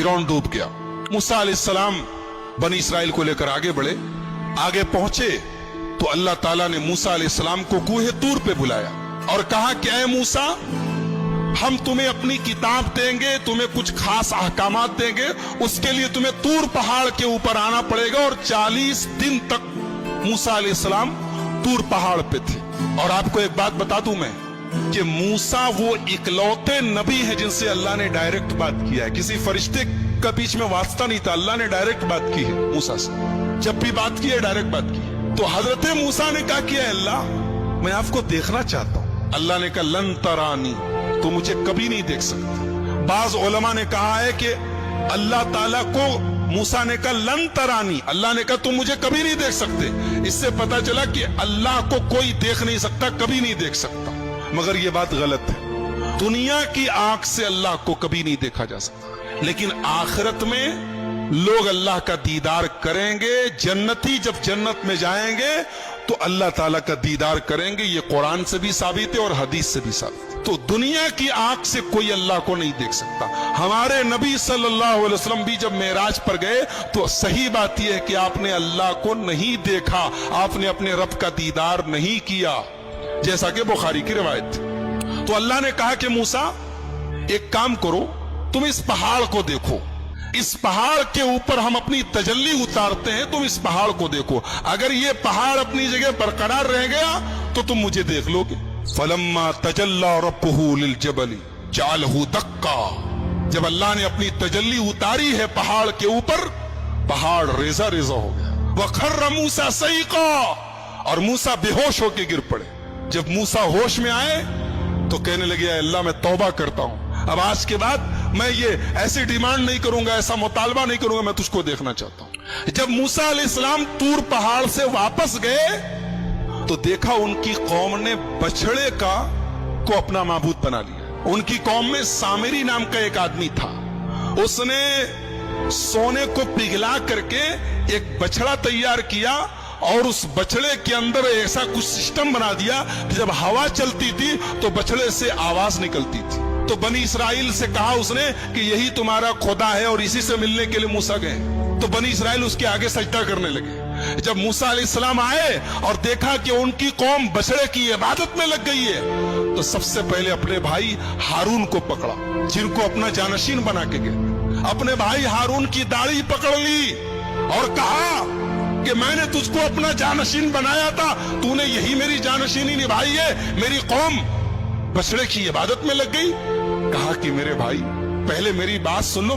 फिरौन डूब गया। मूसा अलैहिस्सलाम बनी इसराइल को लेकर आगे बढ़े, आगे पहुंचे तो अल्लाह ताला ने मूसा अलैहिस्सलाम को कूहे तूर पे बुलाया और कहा कि ऐ मूसा, हम तुम्हें अपनी किताब देंगे, तुम्हें कुछ खास अहकामात देंगे, उसके लिए तुम्हें तूर पहाड़ के ऊपर आना पड़ेगा। और 40 दिन तक मूसा अलैहिस्सलाम तूर पहाड़ पे थे। और आपको एक बात बता दूं मैं कि मूसा वो इकलौते नबी है जिनसे अल्लाह ने डायरेक्ट बात किया है। किसी फरिश्ते का बीच में वास्ता नहीं था, अल्लाह ने डायरेक्ट बात की है मूसा से। जब भी बात की है डायरेक्ट बात की है। तो हजरत मूसा ने कहा कि अल्लाह, मैं आपको देखना चाहता हूं। अल्लाह ने कहा लन तरानी, तो मुझे कभी नहीं देख सकते। बाज उलमा ने कहा है कि अल्लाह ताला को मूसा ने कहा लन तरानी, अल्लाह ने कहा तुम मुझे कभी नहीं देख सकते। इससे पता चला कि अल्लाह को कोई देख नहीं सकता, कभी नहीं देख सकता। मगर ये बात गलत है। दुनिया की आंख से अल्लाह को कभी नहीं देखा जा सकता, लेकिन आखिरत में लोग अल्लाह का दीदार करेंगे। जन्नती जब जन्नत में जाएंगे तो अल्लाह ताला का दीदार करेंगे। ये कुरान से भी साबित है और हदीस से भी साबित है। तो दुनिया की आंख से कोई अल्लाह को नहीं देख सकता। हमारे नबी सल्लल्लाहु अलैहि वसल्लम भी जब मेराज पर गए तो सही बात यह है कि आपने अल्लाह को नहीं देखा, आपने अपने रब का दीदार नहीं किया, जैसा कि बुखारी की रिवायत थी। तो अल्लाह ने कहा कि मूसा, एक काम करो, तुम इस पहाड़ को देखो, इस पहाड़ के ऊपर हम अपनी तजल्ली उतारते हैं, तुम इस पहाड़ को देखो। अगर ये पहाड़ अपनी जगह बरकरार रह गया तो तुम मुझे देख लोगे। फलम्मा तजल्ला रब्बुहु लिल जबली जालहु दक्का, जब अल्लाह ने अपनी तजल्ली उतारी है पहाड़ के ऊपर, पहाड़ रेजा रेजा हो गया। वखर्र मूसा सईका, और मूसा बेहोश होके गिर पड़े। जब मूसा होश में आए तो कहने लगे अल्लाह, मैं तौबा करता हूं, अब आज के बाद मैं ये ऐसी डिमांड नहीं करूंगा, ऐसा मुतालबा नहीं करूंगा, मैं तुझको देखना चाहता हूं। जब मूसा अलैहिस्सलाम तूर पहाड़ से वापस गए तो देखा उनकी कौम ने बछड़े को अपना माबूद बना लिया। उनकी कौम में सामिरी नाम का एक आदमी था, उसने सोने को पिघला करके एक बछड़ा तैयार किया और उस बछड़े के अंदर ऐसा कुछ सिस्टम बना दिया कि जब हवा चलती थी तो बछड़े से आवाज निकलती थी। तो बनी इसराइल से कहा उसने कि यही तुम्हारा खुदा है, और इसी से मिलने के लिए मूसा गए। तो बनी इसराइल उसके आगे सजदा करने लगे। जब मूसा अलैहिस्सलाम आए और देखा कि उनकी कौम बछड़े की इबादत में लग गई है, तो सबसे पहले अपने भाई हारून को पकड़ा, जिनको अपना जानशीन बना के गए। अपने भाई हारून की दाढ़ी पकड़ ली और कहा कि मैंने तुझको अपना जानशीन बनाया था, तूने यही मेरी जानशीनी निभाई है, मेरी कौम बछड़े की इबादत में लग गई। कहा कि मेरे भाई, पहले मेरी बात सुन लो।